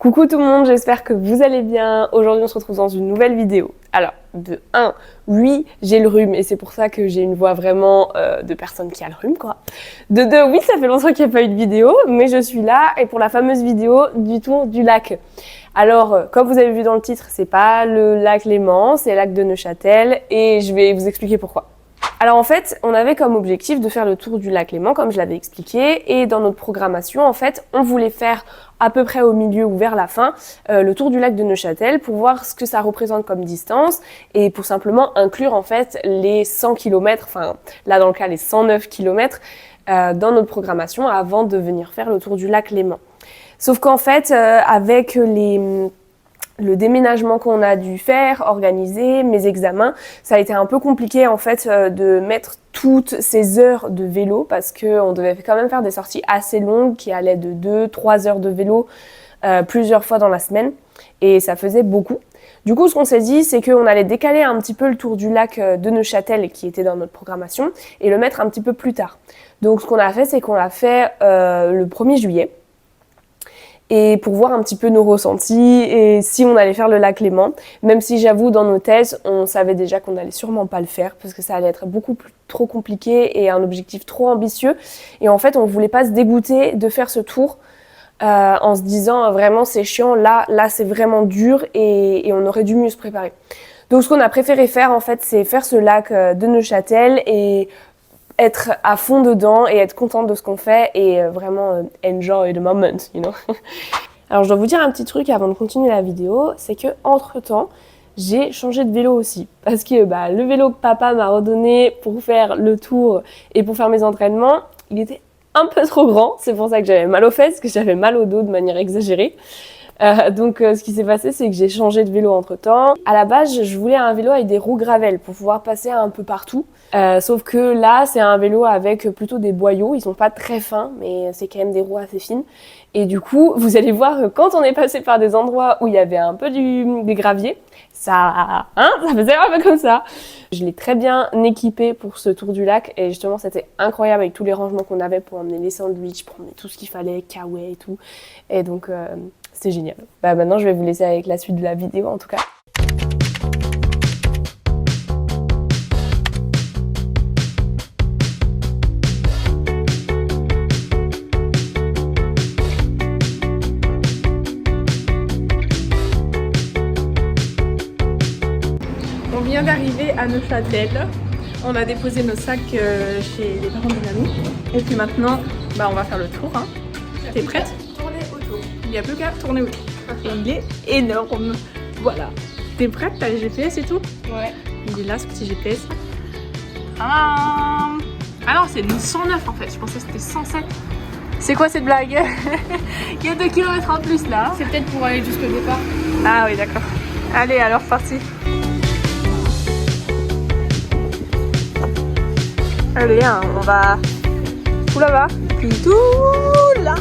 Coucou tout le monde, j'espère que vous allez bien. Aujourd'hui on se retrouve dans une nouvelle vidéo. Alors, de 1, oui, j'ai le rhume et c'est pour ça que j'ai une voix vraiment de personne qui a le rhume quoi. De 2, oui, ça fait longtemps qu'il n'y a pas eu de vidéo, mais je suis là et pour la fameuse vidéo du tour du lac. Alors, comme vous avez vu dans le titre, c'est pas le lac Léman, c'est le lac de Neuchâtel et je vais vous expliquer pourquoi. Alors en fait, on avait comme objectif de faire le tour du lac Léman, comme je l'avais expliqué, et dans notre programmation, en fait, on voulait faire à peu près au milieu ou vers la fin, le tour du lac de Neuchâtel pour voir ce que ça représente comme distance et pour simplement inclure en fait les 100 km, enfin là dans le cas les 109 km dans notre programmation avant de venir faire le tour du lac Léman. Sauf qu'en fait, avec le déménagement qu'on a dû faire, organiser, mes examens, ça a été un peu compliqué en fait de mettre toutes ces heures de vélo parce qu'on devait quand même faire des sorties assez longues qui allaient de 2-3 heures de vélo plusieurs fois dans la semaine et ça faisait beaucoup. Du coup, ce qu'on s'est dit, c'est qu'on allait décaler un petit peu le tour du lac de Neuchâtel qui était dans notre programmation et le mettre un petit peu plus tard. Donc ce qu'on a fait, c'est qu'on l'a fait le 1er juillet. Et pour voir un petit peu nos ressentis et si on allait faire le lac Léman, même si j'avoue dans nos thèses, on savait déjà qu'on allait sûrement pas le faire parce que ça allait être trop compliqué et un objectif trop ambitieux. Et en fait, on voulait pas se dégoûter de faire ce tour en se disant vraiment c'est chiant, là c'est vraiment dur et on aurait dû mieux se préparer. Donc ce qu'on a préféré faire en fait, c'est faire ce lac de Neuchâtel et être à fond dedans et être contente de ce qu'on fait et vraiment enjoy the moment, you know. Alors je dois vous dire un petit truc avant de continuer la vidéo, c'est que entre temps j'ai changé de vélo aussi parce que le vélo que papa m'a redonné pour faire le tour et pour faire mes entraînements, il était un peu trop grand, c'est pour ça que j'avais mal aux fesses, que j'avais mal au dos de manière exagérée. Donc ce qui s'est passé, c'est que j'ai changé de vélo entre temps. À la base, je voulais un vélo avec des roues gravel pour pouvoir passer un peu partout. Sauf que là, c'est un vélo avec plutôt des boyaux. Ils sont pas très fins, mais c'est quand même des roues assez fines. Et du coup, vous allez voir que quand on est passé par des endroits où il y avait un peu des graviers, ça faisait un peu comme ça. Je l'ai très bien équipé pour ce tour du lac et justement, c'était incroyable avec tous les rangements qu'on avait pour emmener les sandwichs, pour emmener tout ce qu'il fallait, kawaii et tout. Et donc, c'était génial. Maintenant, je vais vous laisser avec la suite de la vidéo en tout cas. On vient d'arriver à Neuchâtel. On a déposé nos sacs chez les parents d'une amie. Et puis maintenant, on va faire le tour. Hein. T'es prête? Tourner autour. Il n'y a plus qu'à tourner autour. Et il est énorme. Voilà. T'es prête? T'as les GPS et tout? Ouais. Il est là ce petit GPS. Ah non, c'est 109 en fait. Je pensais que c'était 107. C'est quoi cette blague? Il y a 2 km en plus là. C'est peut-être pour aller jusqu'au départ. Ah oui, d'accord. Allez, alors parti. Allez, hein, on va tout là-bas, puis tout là.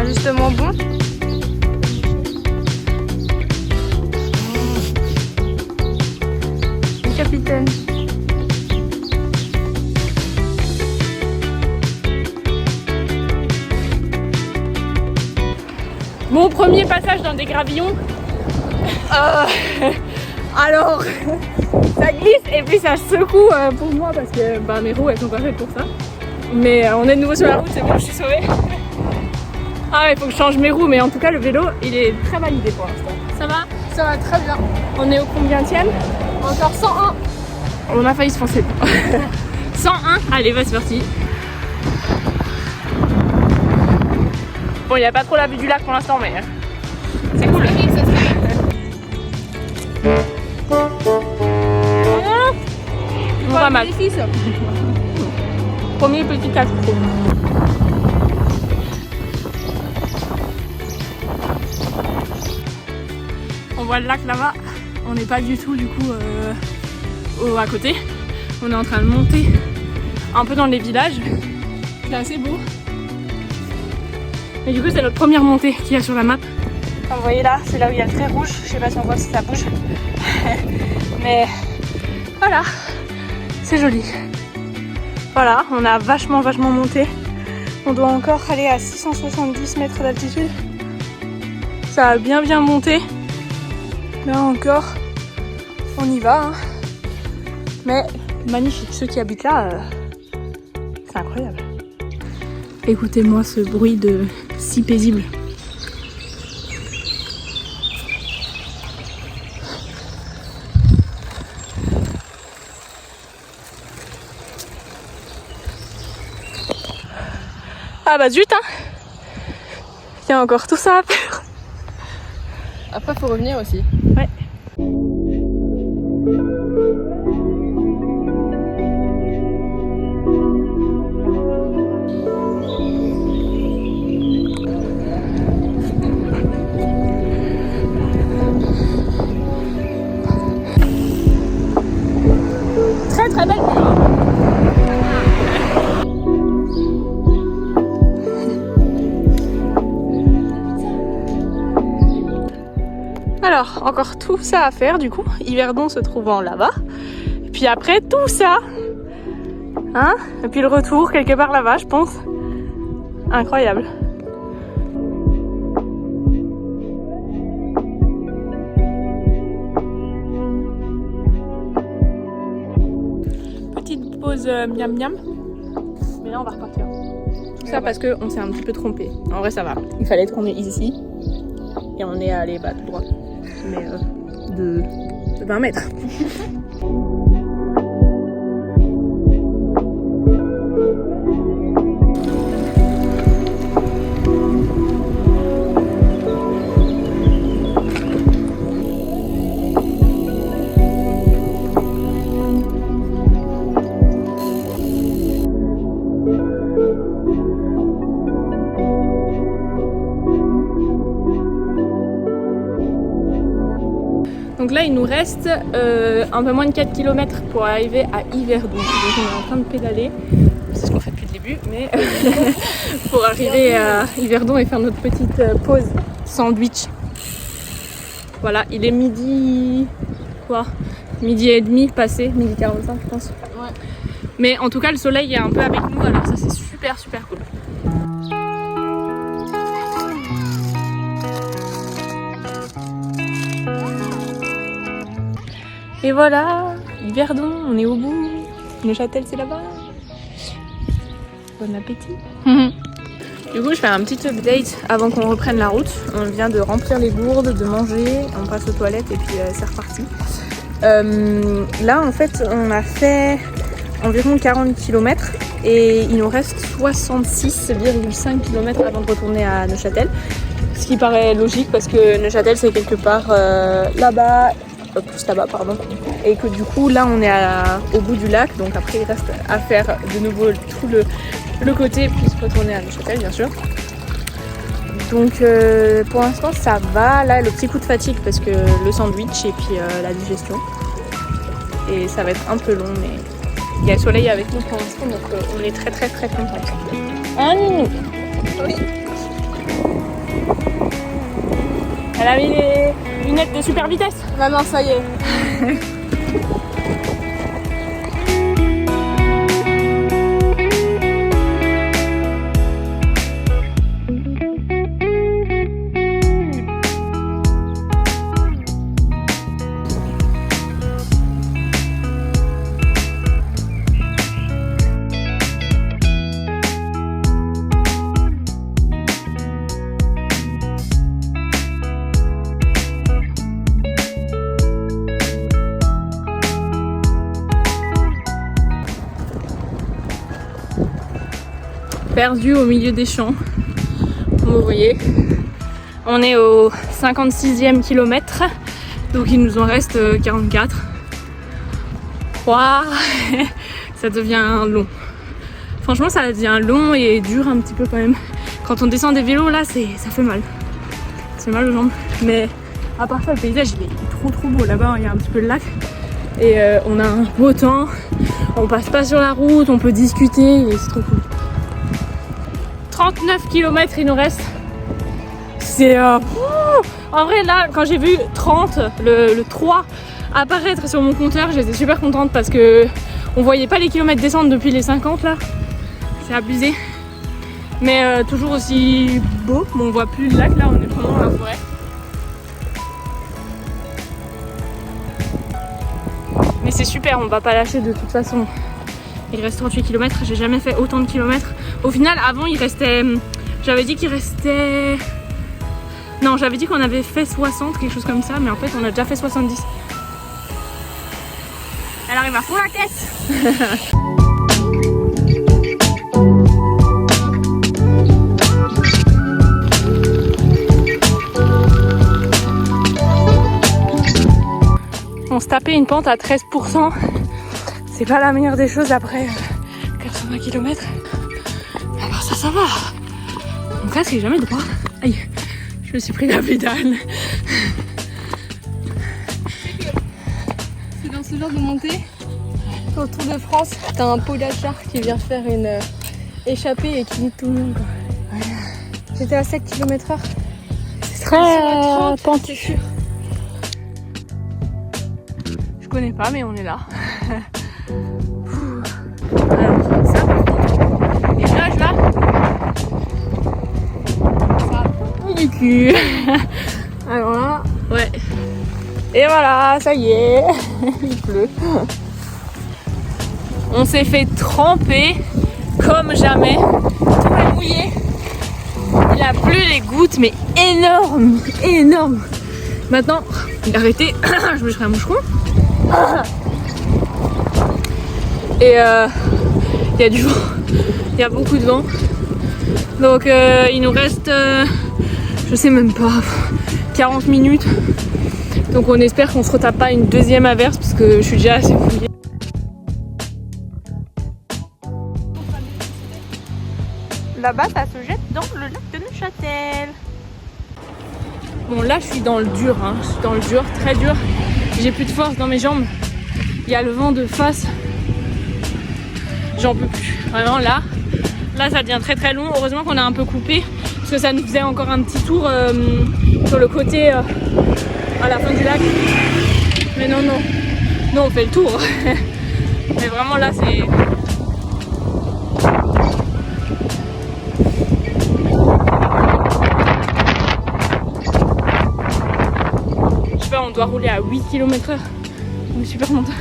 Ajustement bon. Le capitaine. Mon premier passage dans des gravillons. Alors, ça glisse et puis ça secoue pour moi parce que mes roues elles sont pas faites pour ça. Mais on est de nouveau sur la route, c'est bon, je suis sauvée. Ah, il faut que je change mes roues, mais en tout cas le vélo il est très validé pour l'instant. Ça va? Ça va très bien. On est au combienième? Encore 101. On a failli se foncer. 101. Allez, va, c'est parti. Bon, il n'y a pas trop la vue du lac pour l'instant, mais c'est cool. On va mal. Premier petit casque. On voit le lac là-bas. On n'est pas du tout du coup à côté. On est en train de monter un peu dans les villages. C'est assez beau. Et du coup c'est notre première montée qu'il y a sur la map. Comme vous voyez là, c'est là où il y a le trait rouge. Je sais pas si on voit si ça bouge. Mais voilà, c'est joli. Voilà, on a vachement monté. On doit encore aller à 670 mètres d'altitude. Ça a bien monté. Là encore, on y va. Hein. Mais magnifique, ceux qui habitent là, c'est incroyable. Écoutez-moi ce bruit de si paisible. Ah bah zut hein. Il y a encore tout ça à faire. Après, faut revenir aussi. Ouais. Très belle vue. Alors, encore tout ça à faire du coup. Yverdon se trouvant là-bas. Et puis après, tout ça. Hein? Et puis le retour, quelque part là-bas, je pense. Incroyable. Petite pause miam miam. Mais là, on va repartir. Tout ça parce qu'on s'est un petit peu trompé. En vrai, ça va. Il fallait tourner ici. Et on est allé tout droit. Mais de 20 mètres. Donc là, il nous reste un peu moins de 4 km pour arriver à Yverdon. Donc on est en train de pédaler, c'est ce qu'on fait depuis le début, mais pour arriver à Yverdon et faire notre petite pause sandwich. Voilà, il est midi... Midi et demi passé, midi 45 je pense. Ouais. Mais en tout cas, le soleil est un peu avec nous, alors ça c'est super cool. Et voilà, Yverdon, on est au bout. Neuchâtel, c'est là-bas. Bon appétit. Du coup, je fais un petit update avant qu'on reprenne la route. On vient de remplir les gourdes, de manger, on passe aux toilettes et puis c'est reparti. Là, en fait, on a fait environ 40 km et il nous reste 66,5 km avant de retourner à Neuchâtel. Ce qui paraît logique parce que Neuchâtel, c'est quelque part là-bas. Plus là-bas pardon, et que du coup là on est au bout du lac, donc après il reste à faire de nouveau tout le côté puis se retourner à Neuchâtel bien sûr. Donc pour l'instant ça va, là le petit coup de fatigue parce que le sandwich et puis la digestion, et ça va être un peu long, mais il y a le soleil avec nous pour l'instant, donc on est très contents. Oui. Elle a mis les lunettes de super vitesse. Maman, ça y est. Perdu au milieu des champs, comme vous voyez. On est au 56e kilomètre, donc il nous en reste 44. Waouh, ça devient long. Franchement, ça devient long et dur un petit peu quand même. Quand on descend des vélos, là, ça fait mal. C'est mal aux jambes. Mais à part ça, le paysage, il est trop beau. Là-bas, il y a un petit peu le lac. Et on a un beau temps. On passe pas sur la route, on peut discuter et c'est trop cool. 39 km il nous reste. C'est en vrai là quand j'ai vu 30 le 3 apparaître sur mon compteur, j'étais super contente parce que On voyait pas les kilomètres descendre depuis les 50 là. C'est abusé. Mais toujours aussi beau. Bon, on voit plus le lac là, on est vraiment dans la forêt. Mais c'est super, on va pas lâcher de toute façon. Il reste 38 km, j'ai jamais fait autant de kilomètres. Au final, avant il restait... J'avais dit qu'il restait... Non, j'avais dit qu'on avait fait 60, quelque chose comme ça, mais en fait on a déjà fait 70. Elle arrive à fond la caisse. On se tapait une pente à 13%. C'est pas la meilleure des choses après 80 km. Alors ça va. Mon casque est jamais droit. Aïe, je me suis pris la pédale. C'est dans ce genre de montée qu'au Tour de France, t'as un Pogacar qui vient faire une échappée et qui dit tout le monde. Ouais. J'étais à 7 km/h. C'est très pentu. Je connais pas, mais on est là. Alors ça par contre, les nuages là, ça a du cul. Alors là, ouais. Et voilà, ça y est, il pleut. On s'est fait tremper comme jamais. Tout est mouillé. Il a plu les gouttes, mais énorme, énorme. Maintenant, arrêtez, je me ferai un moucheron. Et il y a du vent, il y a beaucoup de vent. Donc il nous reste, je sais même pas, 40 minutes. Donc on espère qu'on se retape pas une deuxième averse parce que je suis déjà assez mouillée. Là-bas, ça se jette dans le lac de Neuchâtel. Bon, là, je suis dans le dur, hein. Je suis dans le dur, très dur. J'ai plus de force dans mes jambes. Il y a le vent de face. J'en peux plus. Vraiment, là, ça devient très très long. Heureusement qu'on a un peu coupé parce que ça nous faisait encore un petit tour sur le côté à la fin du lac. Mais non, on fait le tour. Mais vraiment, là, c'est... On doit rouler à 8 km/h. On est super content.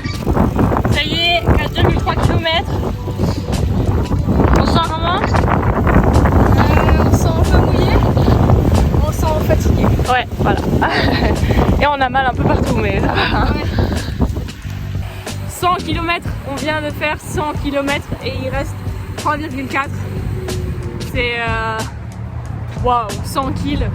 Ça y est, 4,3 km. On se sent comment? On se sent un peu mouillé. On se sent fatigué. Ouais, voilà. Et on a mal un peu partout, mais ça va. Ouais. 100 km, on vient de faire 100 km et il reste 3,4. C'est... Waouh, 100 kg.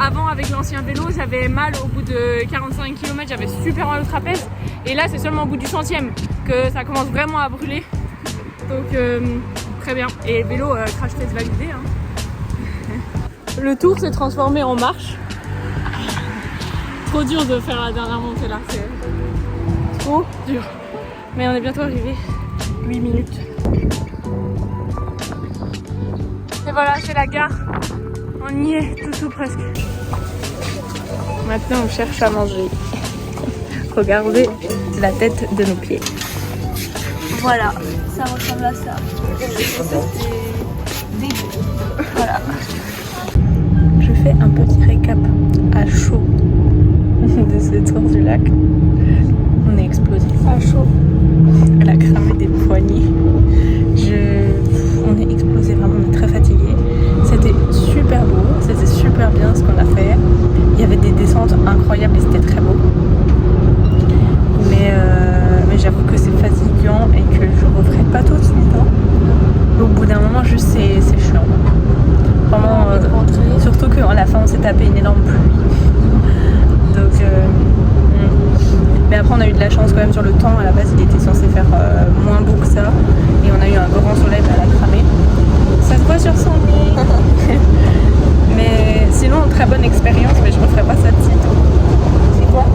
Avant avec l'ancien vélo j'avais mal au bout de 45 km, j'avais super mal au trapèze et là c'est seulement au bout du 100e que ça commence vraiment à brûler, donc très bien. Et vélo crash test validé hein. Le tour s'est transformé en marche. Trop dur de faire la dernière montée là, c'est trop dur, mais on est bientôt arrivé. 8 minutes et voilà, c'est la gare. On y est, tout presque. Maintenant, on cherche à manger. Regardez la tête de nos pieds. Voilà, ça ressemble à ça. Voilà. Je fais un petit récap à chaud de ce tour du lac. On est explosé. À chaud. Elle a cramé des poignets. On est explosé, vraiment, on est très fatigué. C'était super beau, c'était super bien ce qu'on a fait. Il y avait des descentes incroyables et c'était très beau. Mais j'avoue que c'est fatigant et que je referai pas tout de suite. Hein. Au bout d'un moment, juste c'est chiant. Vraiment, surtout qu'à la fin on s'est tapé une énorme pluie. Donc, mais après on a eu de la chance quand même sur le temps. À la base il était censé faire moins beau que ça. Et on a eu un grand soleil, mais elle a cramé. Ça se voit sur son nez. Mais sinon, très bonne expérience, mais je referai pas ça de sitôt. C'est quoi?